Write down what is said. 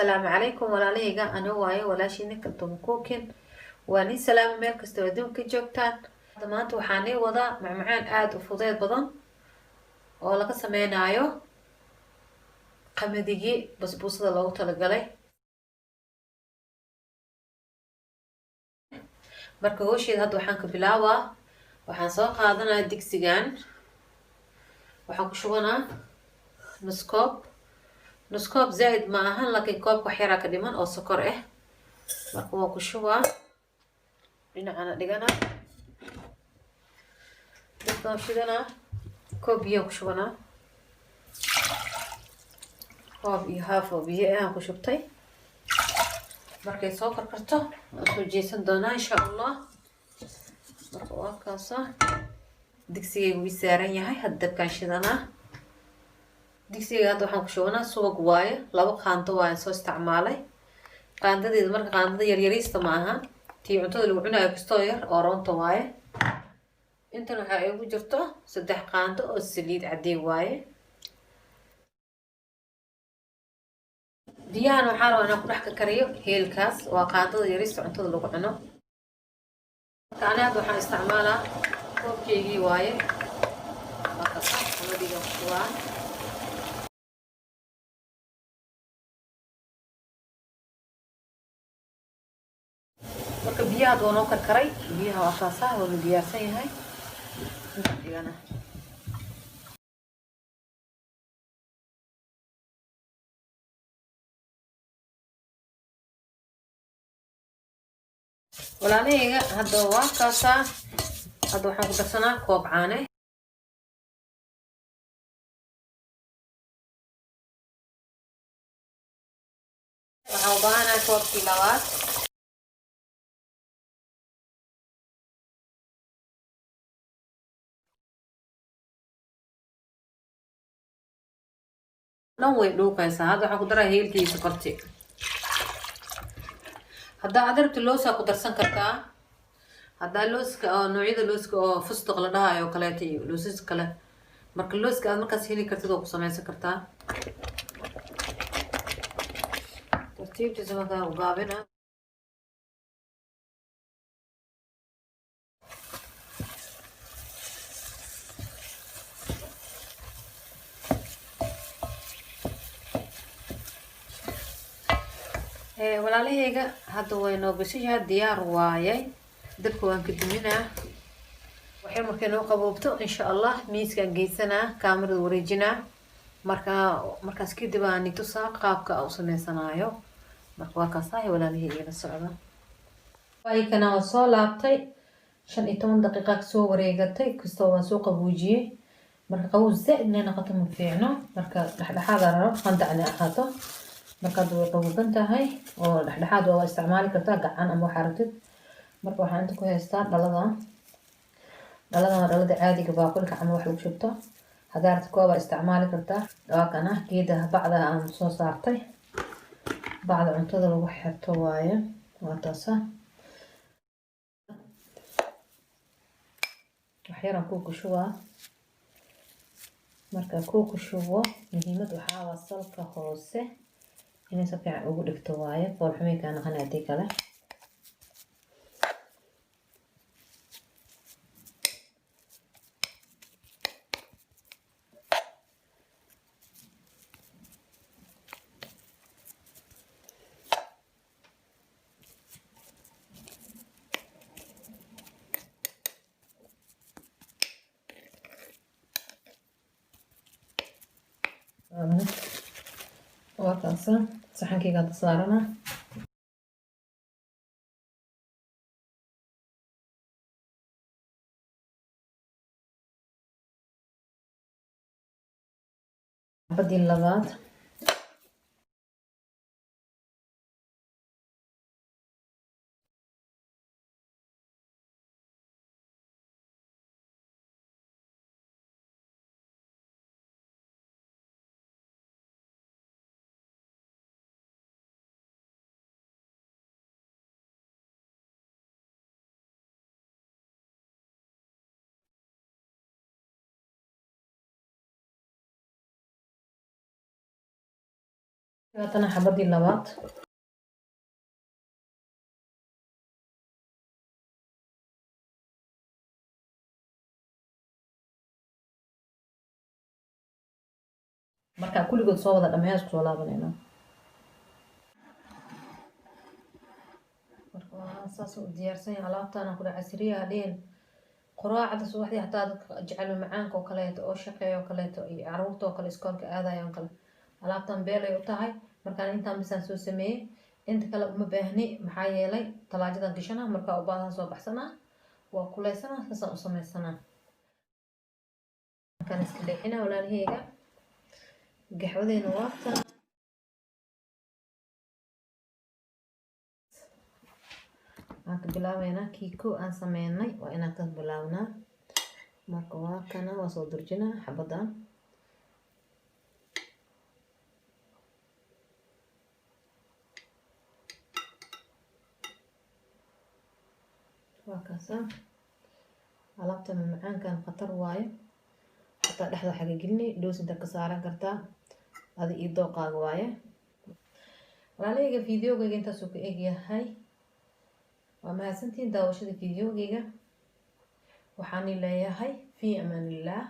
السلام عليكم ولا ليجا أنا واي ولا شيء نكلتم كوكين واني سلام ميل كستو أدونك جوكتان دمانت وحاني وضع معمعان آد وفضيل بدن ولا كسمينايو قمديجي بسبوسة لو تلقلي marka hawsheeda hadda waxaan ka bilaabaa waxaan soo qaadanayaa digsigan waxaan ku shubanaa nus koob zaid ma ahan laakiin koobka wax yaraa ka dhiman oo sokor ah marka waan ku shubaa dhinacana dhigana dadkaan shidana koob biyo ku shubanaa koob iyo haaf oo biyo ah ku shubtay markay soo karkarto waan soo jeesan doonaa insha Allah marka waa kaasa digsigaygu wii saaran yahay hadda dabkaan shidanaa digsiga hadda waxaan ku shubanaa subag waaye 2 qaando waan soo isticmaalay qaandadeeda marka qaandada yaryariista ma aha tii cuntada lagu cunayo kastoo yar oo roonta waaye intan waxa ay ugu jirto 3 qaando oo saliid cadey waaye biyahan waxaa rabaa inaan ku dhex kariyo heelkaas waa qaandada yariista cuntada lagu cuno marka aniga hadda waxaan isticmaalaa koobkeygii waaye marka qamadiga ku shubaa marka biyaha doon oo karkaray biyaha waa kaasa waa diyaarsan yahay digana walaalahayga hadda waa kaasa hadda waxaan ku darsanaa koob caano waxaan u baahanahay koobkii labaad dhan way dhuuqaysaa hadda waxaan ku daraa heelkii sokorti hadda aad rabto looska ku darsan kartaa hadda looska oo noocyada looska oo fustaq la dhahayo kaleeto iyo loosas kale marka looska aad markaas heli kartid oo ku samaysan kartaa tartiibtiisa markaa u gaabina walaalahayga hadda way noo gashay diyaar waayay dabka waan ka duminaa waxay markay noo qaboobto insha Allah miiskan geysanaa kaamirada wareejinaa markaas kadib aan tusaa qaabka u sameysanayo marka waa kaasay walaalahayga la socda way kana soo laabtay 15 daqiiqo soo wareegatay kastoo waan soo qaboojiyay marka qabow zaid noqoto ma fiicno marka dhaxdhaxaad raro qandacna ahaato marka way qaboban tahay oo dhaxdhaxaad waa isticmaali kartaa gacan ama waxa rabtid marka waxaan inta ku haystaa dhalada caadiga baaqulka ama wax lagu shubto hadaad kooba isticmaali kartaa dhawaaqana geedaha bacda aan soo saartay bacda cuntada lagu xirto waaye waa taasa waxyaraan ku shubaa marka ku shubo muhiimad waxa waa salka hoose inay si fiican ugu dhigto waaye fool xumay ka naqanayay kale waa kaasa saxankayga hadda saarana badii labaad هاتنا حبدي اللبات marka kulligood soo wada dhameeyo isku soo laabanayna marka waa saas u diyaarsan alaabtaan ku casriya hadeen quraacda subaxdii hataa dadka jecel macaanka oo kaleeto oo shaqeeyo oo kaleeto iyo caruurta oo kale iskoolka aadayo kale alaabtan beel ay u tahay markaan intaan bisaan soo sameeyay inta kale uma baahni maxaa yeelay talaajadan gashana markaa u baahan soo baxsanaa waa kuleysana saasaan u samaysanaa markaan iska leexina walaalahayga gaxwadeena waata aan ka bilaabeynaa kiiko aan sameynay waa inaan ka bilaabnaa marka waa kana waa soo durjinaa xabadan waa kaasa alaabtan macaankan khatar waaye hataa dhexda xaga gelini dhoos inta ka saaran kartaa adi ii dooqaaga waaye walaalahayga fideogayga intaasuu ka egyahay waa mahadsantiin daawashada fideogayga waxaan leeyahay fi amaan illah